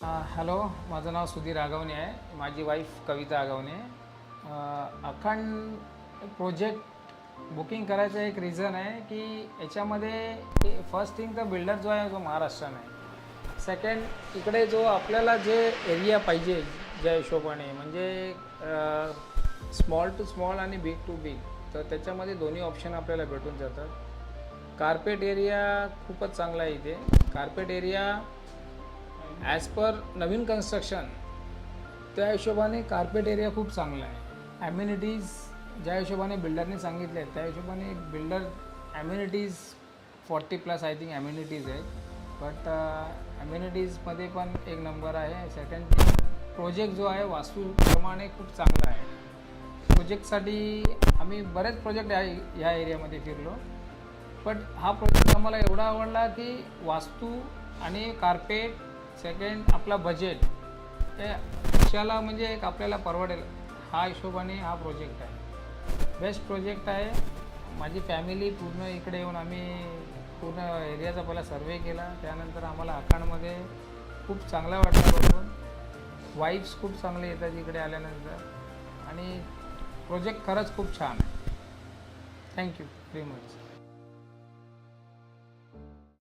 Hello, माझं नाव सुधीर आगवणे आहे. माझी वाईफ कविता आगवणे. अखंड प्रोजेक्ट बुकिंग करायचं एक रिझन आहे की याच्यामध्ये फर्स्ट थिंग तर बिल्डर जो आहे तो महाराष्ट्राने आहे. सेकंड, इकडे जो आपल्याला जे एरिया पाहिजे ज्या हिशोबाने म्हणजे स्मॉल टू स्मॉल आणि बिग टू बिग, तर त्याच्यामध्ये दोन्ही ऑप्शन आपल्याला भेटून जातात. कार्पेट एरिया खूपच चांगला आहे इथे. कार्पेट एरिया ॲज पर नवीन कन्स्ट्रक्शन त्या हिशोबाने कार्पेट एरिया खूप चांगला आहे. ॲम्युनिटीज ज्या हिशोबाने बिल्डरने सांगितले आहेत त्या हिशोबाने builder amenities 40+ I think amenities आहेत. बट ॲम्युनिटीजमध्ये पण एक नंबर आहे. सेकंड थिंग, प्रोजेक्ट जो आहे वास्तूप्रमाणे खूप चांगला आहे. प्रोजेक्टसाठी आम्ही बरेच प्रोजेक्ट ह्या एरियामध्ये फिरलो, बट हा प्रोजेक्ट आम्हाला एवढा आवडला की वास्तू आणि कार्पेट, सेकंड आपला बजेट हे पक्षाला म्हणजे एक आपल्याला परवडेल हा हिशोबाने हा प्रोजेक्ट आहे. बेस्ट प्रोजेक्ट आहे. माझी फॅमिली पूर्ण इकडे येऊन आम्ही पूर्ण एरियाचा पहिला सर्वे केला. त्यानंतर आम्हाला अखांडमध्ये खूप चांगला वाटला बघून. वाईब्स खूप चांगले येतात इकडे आल्यानंतर आणि प्रोजेक्ट खरंच खूप छान आहे. Thank you very much.